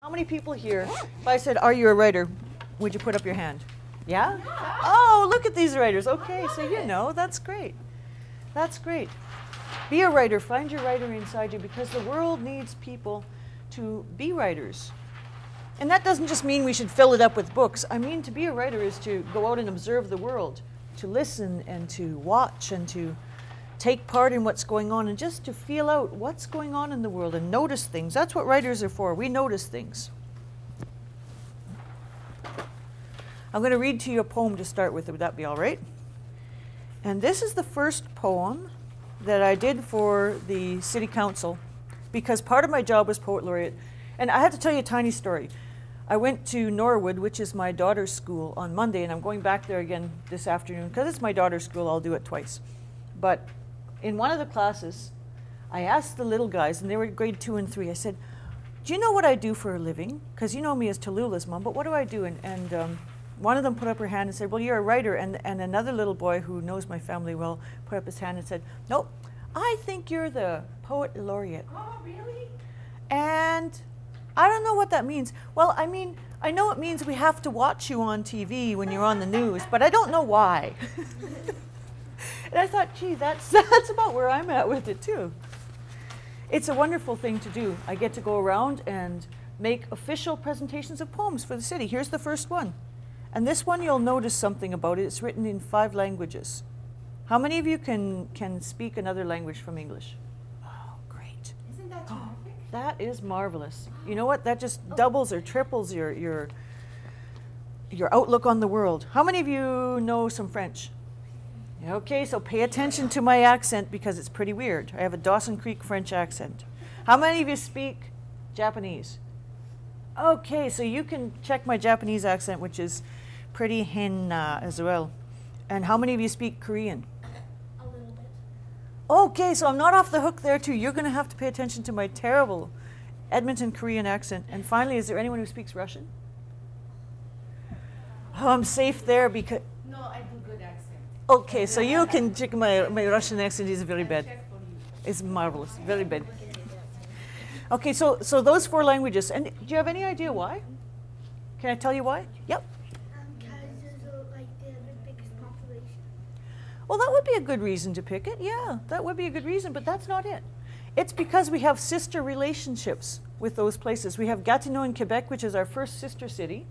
How many people here, if I said, are you a writer, would you put up your hand? Yeah? Oh, look at these writers. Okay, so you know, that's great. That's great. Be a writer. Find your writer inside you, because the world needs people to be writers. And that doesn't just mean we should fill it up with books. I mean, to be a writer is to go out and observe the world, to listen and to watch and to take part in what's going on, and just to feel out what's going on in the world and notice things. That's what writers are for. We notice things. I'm going to read to you a poem to start with. Would that be all right? And this is the first poem that I did for the City Council, because part of my job was Poet Laureate. And I have to tell you a tiny story. I went to Norwood, which is my daughter's school, on Monday, and I'm going back there again this afternoon. Because it's my daughter's school, I'll do it twice. But in one of the classes, I asked the little guys, and they were grade 2 and 3, I said, do you know what I do for a living? Because you know me as Tololwa's mom, but what do I do? And one of them put up her hand and said, well, you're a writer. And another little boy who knows my family well put up his hand and said, nope, I think you're the Poet Laureate. Oh, really? And I don't know what that means. Well, I mean, I know it means we have to watch you on TV when you're on the news, but I don't know why. And I thought, gee, that's about where I'm at with it too. It's a wonderful thing to do. I get to go around and make official presentations of poems for the city. Here's the first one. And this one, you'll notice something about it. It's written in 5 languages. How many of you can speak another language from English? Oh, great. Isn't that terrific? That is marvelous. You know what? That just doubles or triples your outlook on the world. How many of you know some French? Okay, so pay attention to my accent, because it's pretty weird. I have a Dawson Creek French accent. How many of you speak Japanese? Okay, so you can check my Japanese accent, which is pretty henna as well. And how many of you speak Korean? A little bit. Okay, so I'm not off the hook there too. You're going to have to pay attention to my terrible Edmonton Korean accent. And finally, is there anyone who speaks Russian? Oh, I'm safe there because... No, I do good accent. Okay, so you can check my Russian accent is very bad. It's marvelous, very bad. Okay, so those 4 languages. And do you have any idea why? Can I tell you why? Yep. Because they're like the biggest population. Well, that would be a good reason to pick it. Yeah, that would be a good reason, but that's not it. It's because we have sister relationships with those places. We have Gatineau in Quebec, which is our first sister city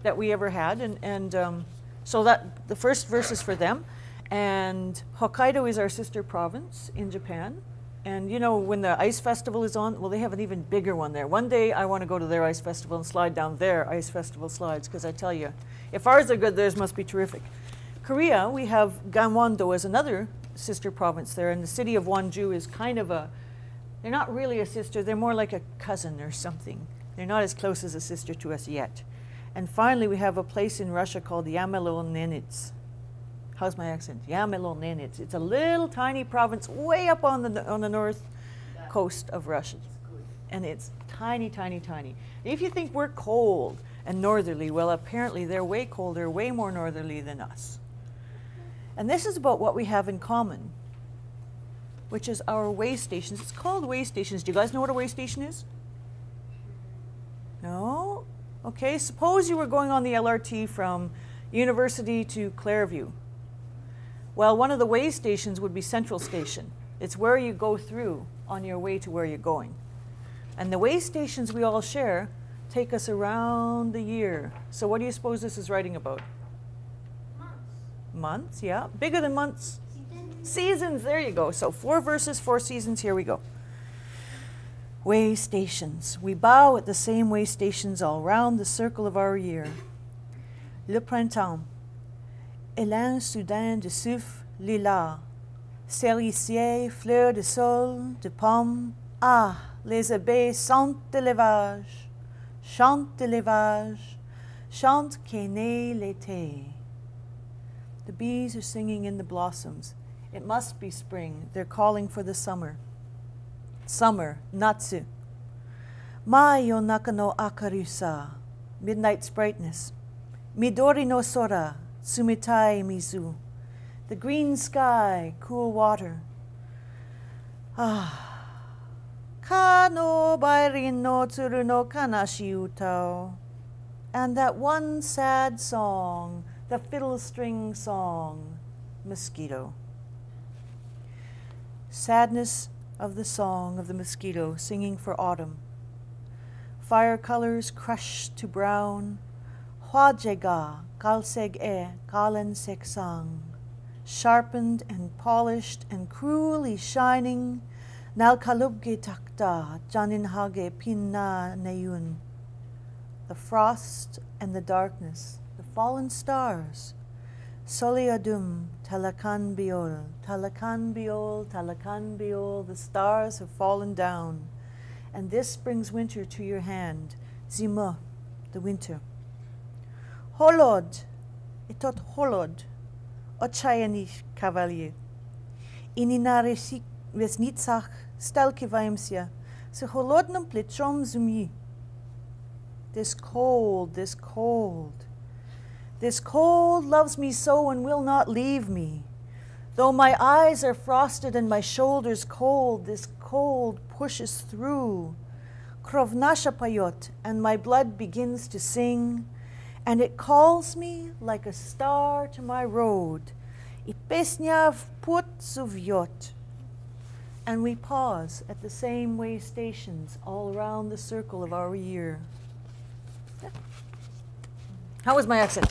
that we ever had, and so that the first verse is for them. And Hokkaido is our sister province in Japan. And you know, when the ice festival is on, well, they have an even bigger one there. One day I want to go to their ice festival and slide down their ice festival slides, because I tell you, if ours are good, theirs must be terrific. Korea, we have Gangwon-do as another sister province there, and the city of Wonju is kind of they're not really a sister, they're more like a cousin or something. They're not as close as a sister to us yet. And finally, we have a place in Russia called Yamalo-Nenets. How's my accent? Yamalo-Nenets. It's a little tiny province way up on the north coast of Russia. And it's tiny, tiny, tiny. If you think we're cold and northerly, well, apparently they're way colder, way more northerly than us. And this is about what we have in common, which is our way stations. It's called way stations. Do you guys know what a way station is? No? Okay, suppose you were going on the LRT from University to Clairview. Well, one of the way stations would be Central Station. It's where you go through on your way to where you're going. And the way stations we all share take us around the year. So what do you suppose this is writing about? Months. Months, yeah. Bigger than months. Seasons. Seasons, there you go. So 4 verses, 4 seasons, here we go. Way stations. We bow at the same way stations all round the circle of our year. Le printemps. Élan soudain de souffle lilas. Cerisier, fleurs de sol, de pommes. Ah, les abeilles sentent de l'élevage. Chantent de l'élevage. Chante qu'est né l'été. The bees are singing in the blossoms. It must be spring. They're calling for the summer. Summer, natsu. Mai yo naka no akaru sa, midnight's brightness. Midori no sora, tsumitai mizu. The green sky, cool water. Ah, Ka no bairin no tsuru no kanashi utao. And that one sad song, the fiddle string song, mosquito. Sadness of the song of the mosquito singing for autumn. Fire colors crushed to brown. Hwajega kalseg e kalen seksang. Sharpened and polished and cruelly shining. Nalkalubge takta janinhage pinna neyun. The frost and the darkness, the fallen stars. Soliadum talakan biol, talakan biol, talakan biol. The stars have fallen down. And this brings winter to your hand. Zima, the winter. Holod, itot holod. Ochayanich cavalier. Ininare vesnitsach stelkivaimsia. Se holodnum plichom zumi. This cold, this cold. This cold loves me so and will not leave me. Though my eyes are frosted and my shoulders cold, this cold pushes through. Krovnashapayot, and my blood begins to sing, and it calls me like a star to my road. Ipesnyav put suvyot. And we pause at the same way stations all around the circle of our year. How was my accent?